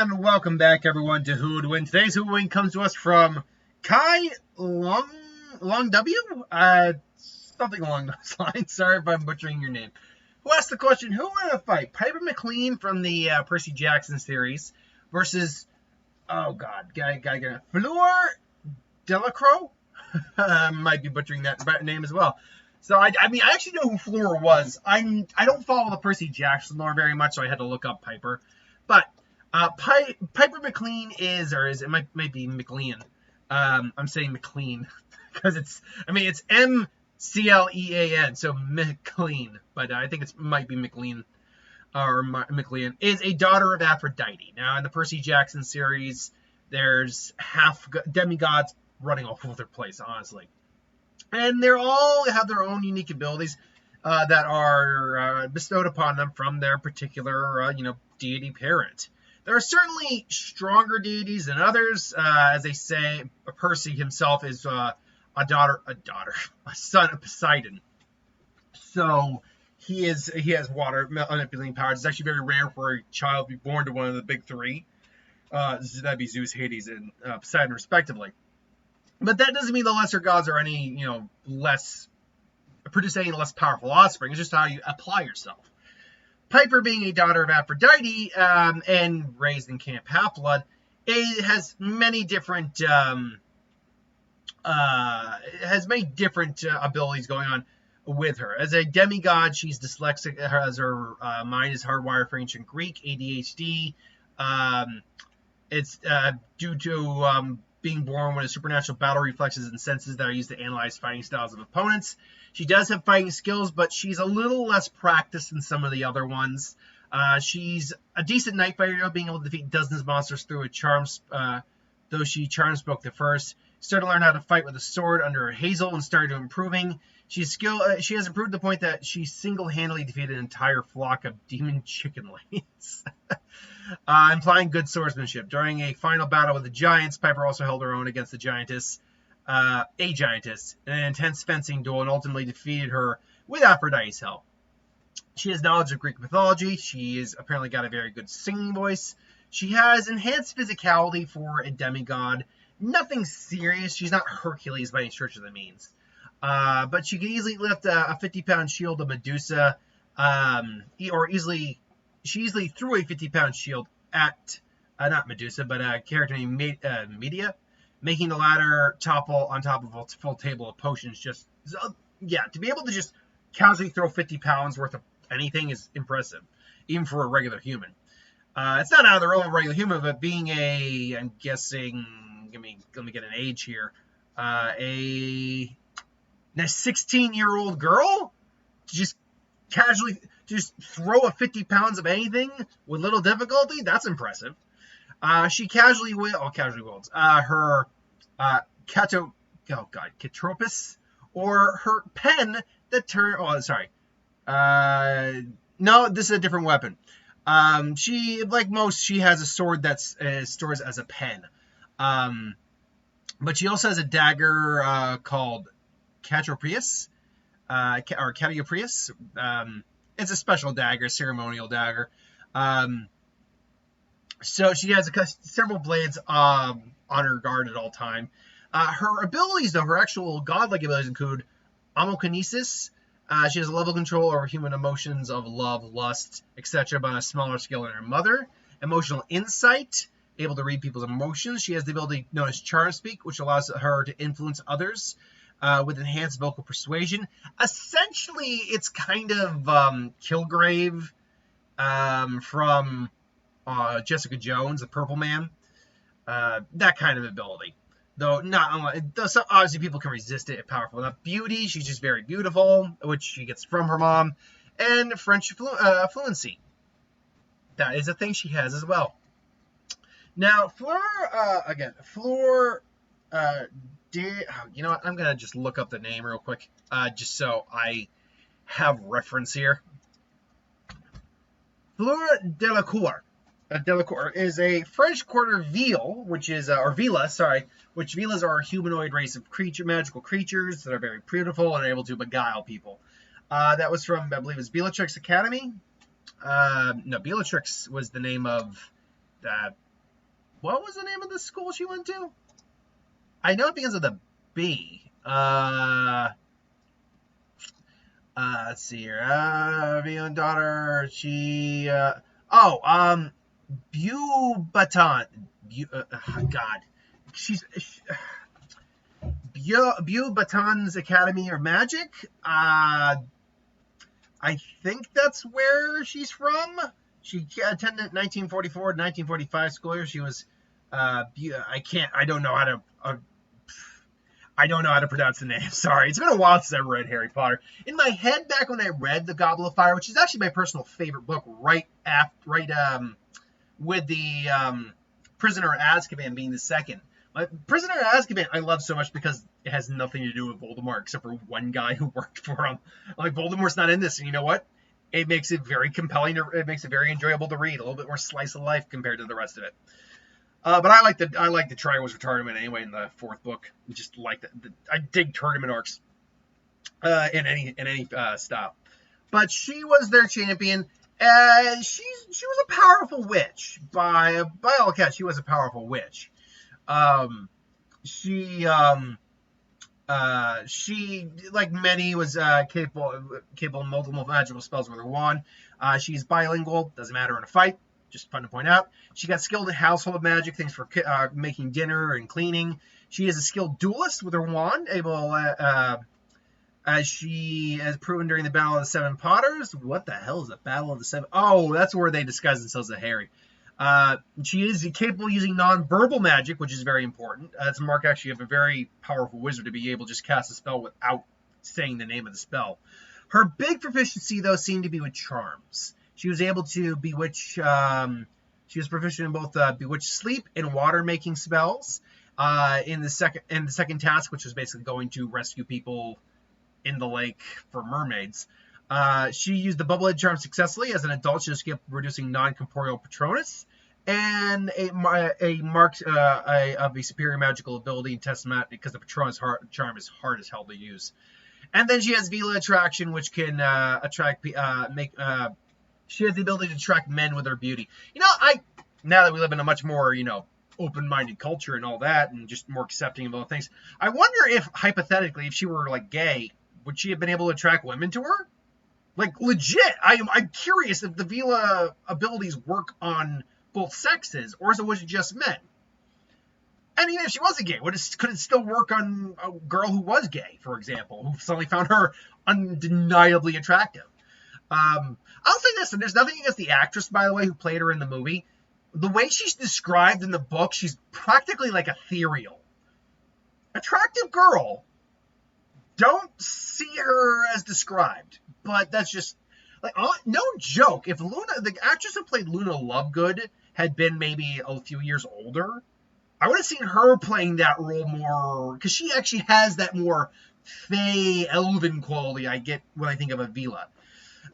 And welcome back, everyone, to Who Would Win. Today's Who Would Win comes to us from Kai Long W? Something along those lines. Sorry if I'm butchering your name. Who asked the question, who would have fight? Piper Mclean from the Percy Jackson series versus, oh god, Fleur Delacour? Might be butchering that name as well. So, I actually know who Fleur was. I don't follow the Percy Jackson lore very much, so I had to look up Piper. But Piper Mclean it might be Mclean. I'm saying Mclean because it's Mclean, so Mclean, but I think it might be Mclean or Mclean, is a daughter of Aphrodite. Now, in the Percy Jackson series, there's half demigods running all over their place, honestly. And they all have their own unique abilities that are bestowed upon them from their particular, deity parent. There are certainly stronger deities than others. As they say, Percy himself is a son of Poseidon. So he has water manipulating powers. It's actually very rare for a child to be born to one of the big three. That'd be Zeus, Hades, and Poseidon, respectively. But that doesn't mean the lesser gods are produce any less powerful offspring. It's just how you apply yourself. Piper, being a daughter of Aphrodite and raised in Camp Half-Blood, it has many different abilities going on with her. As a demigod, she's dyslexic. Her mind is hardwired for ancient Greek, ADHD. It's due to being born with supernatural battle reflexes and senses that are used to analyze fighting styles of opponents. She does have fighting skills, but she's a little less practiced than some of the other ones. She's a decent night fighter, being able to defeat dozens of monsters through a charm, though she charm spoke the first. Started to learn how to fight with a sword under Hazel and started improving. She has improved to the point that she single-handedly defeated an entire flock of demon chickenlings. Implying good swordsmanship. During a final battle with the giants, Piper also held her own against the giantess, in an intense fencing duel, and ultimately defeated her with Aphrodite's help. She has knowledge of Greek mythology. She has apparently got a very good singing voice. She has enhanced physicality for a demigod. Nothing serious. She's not Hercules by any stretch of the means. But she can easily lift a 50-pound shield of Medusa, she easily threw a 50-pound shield at, not Medusa, but a character named Medea, making the latter topple on top of a full table of potions. To be able to just casually throw 50 pounds worth of anything is impressive, even for a regular human. It's not out of the realm of a regular human, but being I'm guessing, let me get an age here, a 16-year-old girl to just casually throw a 50 pounds of anything with little difficulty, that's impressive. She casually wields her Catropus, or her pen that no, this is a different weapon. She has a sword that stores as a pen. But she also has a dagger called Catioprius, or Catioprius. It's a special dagger, ceremonial dagger. So she has several blades on her guard at all time. Her abilities, though, her actual godlike abilities include Omokinesis. She has a level control over human emotions of love, lust, etc., but on a smaller scale than her mother. Emotional insight, able to read people's emotions. She has the ability known as Charm Speak, which allows her to influence others with enhanced vocal persuasion. Essentially, it's kind of Kilgrave from Jessica Jones, the Purple Man. That kind of ability. Though obviously people can resist it if powerful enough. Beauty, she's just very beautiful, which she gets from her mom. And French fluency. That is a thing she has as well. Now, Fleur, you know what? I'm going to just look up the name real quick, just so I have reference here. Fleur Delacour. Delacour is a French quarter Veal, which is, which Veelas are a humanoid race of magical creatures that are very beautiful and are able to beguile people. That was from, I believe it was Bellatrix Academy. No, Bellatrix was the name of What was the name of the school she went to? I know it begins with a B. Let's see here. Villain daughter. She. Beaubaton. God. She's. Beaubaton's Academy of Magic. I think that's where she's from. She attended 1944 to 1945 school year. She was. I don't know how to pronounce the name. Sorry. It's been a while since I read Harry Potter. In my head, back when I read The Goblet of Fire, which is actually my personal favorite book, with the Prisoner of Azkaban being the second. Prisoner of Azkaban I love so much because it has nothing to do with Voldemort except for one guy who worked for him. Like, Voldemort's not in this, and you know what? It makes it very compelling. It makes it very enjoyable to read. A little bit more slice of life compared to the rest of it. But I like the Triwizard Tournament anyway in the fourth book. Just like I dig tournament arcs in any style. But she was their champion. She was a powerful witch by all accounts. She was a powerful witch. She like many was capable of multiple magical spells with her wand. She's bilingual. Doesn't matter in a fight. Just fun to point out. She got skilled in household magic, things for making dinner and cleaning. She is a skilled duelist with her wand, able, as she has proven during the Battle of the Seven Potters. What the hell is the Battle of the Seven? Oh, that's where they disguise themselves as Harry. She is capable of using non-verbal magic, which is very important. It's a mark actually of a very powerful wizard to be able to just cast a spell without saying the name of the spell. Her big proficiency, though, seemed to be with charms. She was able to bewitch. She was proficient in both bewitch sleep and water making spells. In the second task, which was basically going to rescue people in the lake for mermaids, she used the bubble head charm successfully. As an adult, she just kept reducing non-corporeal Patronus and a mark of a superior magical ability and testament because the Patronus charm is hard as hell to use. And then she has Vela Attraction, which can she has the ability to attract men with her beauty. Now that we live in a much more, open-minded culture and all that, and just more accepting of all things, I wonder if, hypothetically, if she were, like, gay, would she have been able to attract women to her? Like, legit. I'm curious if the Vela abilities work on both sexes, or was it just men? And even if she wasn't gay, could it still work on a girl who was gay, for example, who suddenly found her undeniably attractive? I'll say this, and there's nothing against the actress, by the way, who played her in the movie. The way she's described in the book, she's practically like ethereal. Attractive girl. Don't see her as described. But that's just, like, no joke. If the actress who played Luna Lovegood had been maybe a few years older, I would have seen her playing that role more, because she actually has that more fey, elven quality I get when I think of Avila.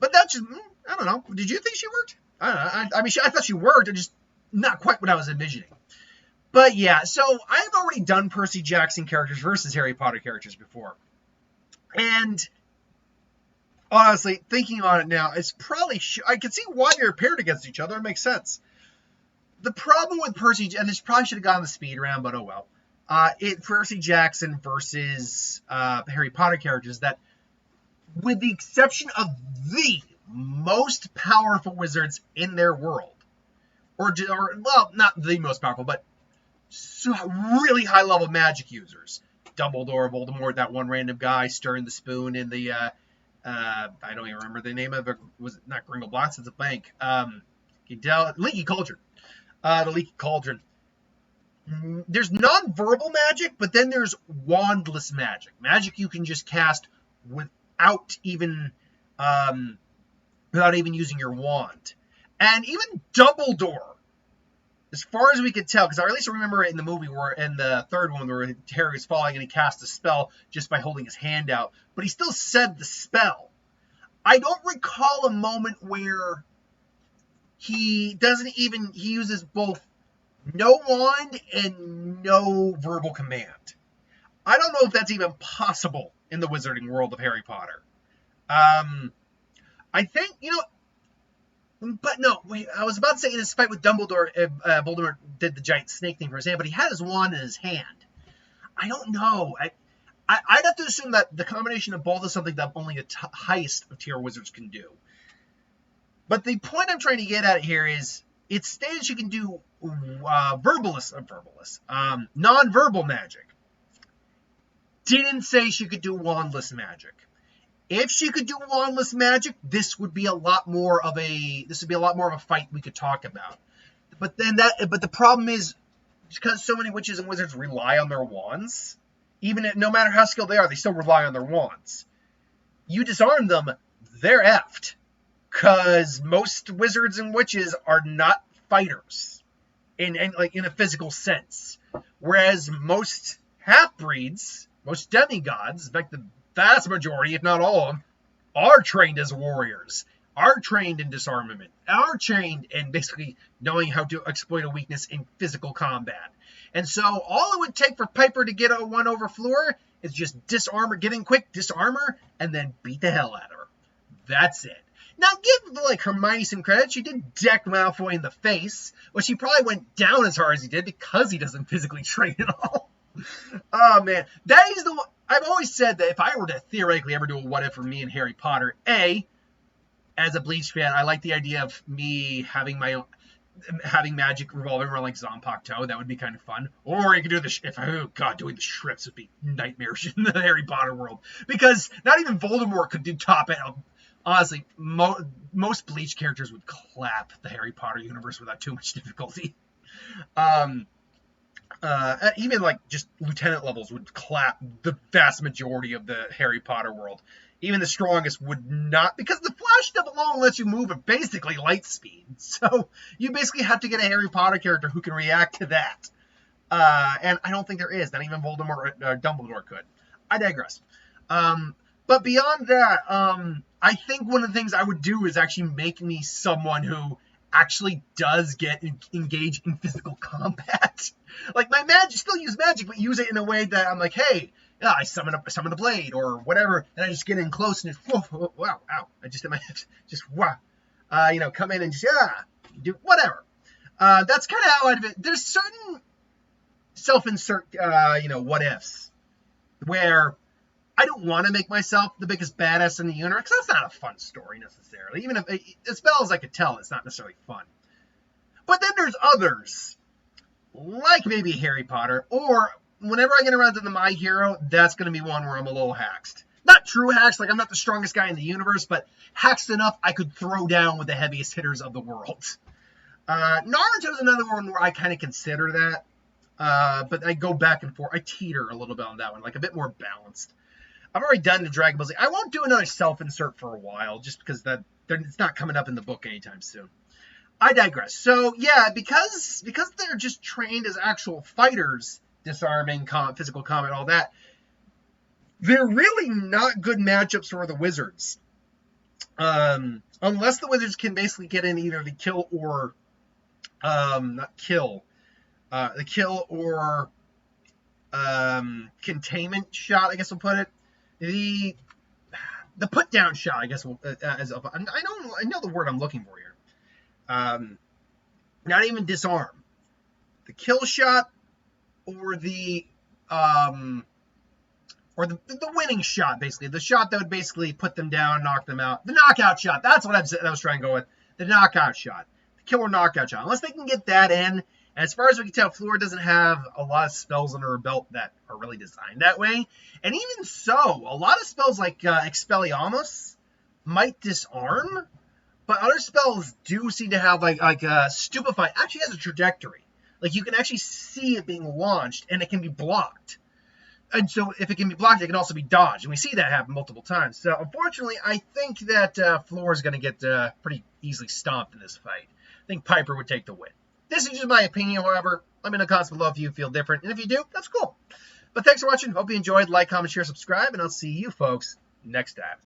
But that's just, I don't know. Did you think she worked? I don't know. I thought she worked, just not quite what I was envisioning. But yeah, so I've already done Percy Jackson characters versus Harry Potter characters before. And honestly, thinking on it now, it's probably, I can see why they're paired against each other. It makes sense. The problem with Percy, and this probably should have gone the speed round, but oh well. Percy Jackson versus Harry Potter characters that, with the exception of the most powerful wizards in their world, or well, not the most powerful, but really high-level magic users. Dumbledore, Voldemort, that one random guy stirring the spoon in the, I don't even remember the name of it. Was it not Gringotts? It's a bank. Leaky Cauldron. The Leaky Cauldron. There's non-verbal magic, but then there's wandless magic. Magic you can just cast without even using your wand. And even Dumbledore, as far as we could tell, because I at least remember it in the movie, where in the third one where Harry was falling and he cast a spell just by holding his hand out, but he still said the spell. I don't recall a moment where he uses both no wand and no verbal command. I don't know if that's even possible in the wizarding world of Harry Potter. I think, But no, wait, I was about to say in his fight with Dumbledore, Voldemort did the giant snake thing for his hand, but he had his wand in his hand. I don't know. I'd have to assume that the combination of both is something that only a highest of tier wizards can do. But the point I'm trying to get at here is it stated she can do non-verbal magic. Didn't say she could do wandless magic. If she could do wandless magic, this would be a lot more of a fight we could talk about. But the problem is because so many witches and wizards rely on their wands, no matter how skilled they are, they still rely on their wands. You disarm them, they're effed. Because most wizards and witches are not fighters in a physical sense. Whereas most half-breeds, most demigods, in fact the vast majority, if not all of them, are trained as warriors, are trained in disarmament, are trained in basically knowing how to exploit a weakness in physical combat. And so all it would take for Piper to get a one over Fleur is just disarm her, get in quick, disarm her, and then beat the hell out of her. That's it. Now, give Hermione some credit. She did deck Malfoy in the face, but she probably went down as hard as he did because he doesn't physically train at all. Oh, man. That is the one. I've always said that if I were to theoretically ever do a what if for me and Harry Potter, as a Bleach fan, I like the idea of me having my own, having magic revolving around like Zanpakuto. That would be kind of fun. Or you could do doing the Shrips would be nightmarish in the Harry Potter world. Because not even Voldemort could do top end. Honestly, most Bleach characters would clap the Harry Potter universe without too much difficulty. Even just lieutenant levels would clap the vast majority of the Harry Potter world. Even the strongest would not, because the Flash step alone lets you move at basically light speed. So you basically have to get a Harry Potter character who can react to that. And I don't think there is. Not even Voldemort or Dumbledore could. I digress. But beyond that, I think one of the things I would do is actually make me someone who actually does get engaged in physical combat. Like my magic, still use magic, but use it in a way that I'm like, hey, yeah, I summon a blade or whatever, and I just get in close and just wow, ow! I just hit my just wow, come in and just do whatever. That's kind of how there's certain self-insert, what ifs where I don't want to make myself the biggest badass in the universe, because that's not a fun story necessarily. Even if as well as I could tell, it's not necessarily fun. But then there's others, like maybe Harry Potter, or whenever I get around to the My Hero, that's going to be one where I'm a little haxed. Not true haxed, like I'm not the strongest guy in the universe, but haxed enough I could throw down with the heaviest hitters of the world. Naruto's another one where I kind of consider that, but I go back and forth. I teeter a little bit on that one, like a bit more balanced. I've already done the Dragon Ball Z. I won't do another self-insert for a while, just because it's not coming up in the book anytime soon. I digress. So, yeah, because they're just trained as actual fighters, disarming, physical combat, all that, they're really not good matchups for the Wizards. Unless the Wizards can basically get in either the kill or... the kill or... containment shot, I guess we'll put it. The put down shot, I guess. I know the word I'm looking for here. Not even disarm. The kill shot, or the winning shot, basically. The shot that would basically put them down, knock them out. The knockout shot. That's what I was trying to go with. The knockout shot. The kill or knockout shot. Unless they can get that in. And as far as we can tell, Fleur doesn't have a lot of spells under her belt that are really designed that way. And even so, a lot of spells like Expelliarmus might disarm, but other spells do seem to have like Stupefy actually has a trajectory. Like you can actually see it being launched, and it can be blocked. And so if it can be blocked, it can also be dodged. And we see that happen multiple times. So unfortunately, I think that Fleur is going to get pretty easily stomped in this fight. I think Piper would take the win. This is just my opinion, however. Let me know in the comments below if you feel different. And if you do, that's cool. But thanks for watching. Hope you enjoyed. Like, comment, share, subscribe. And I'll see you folks next time.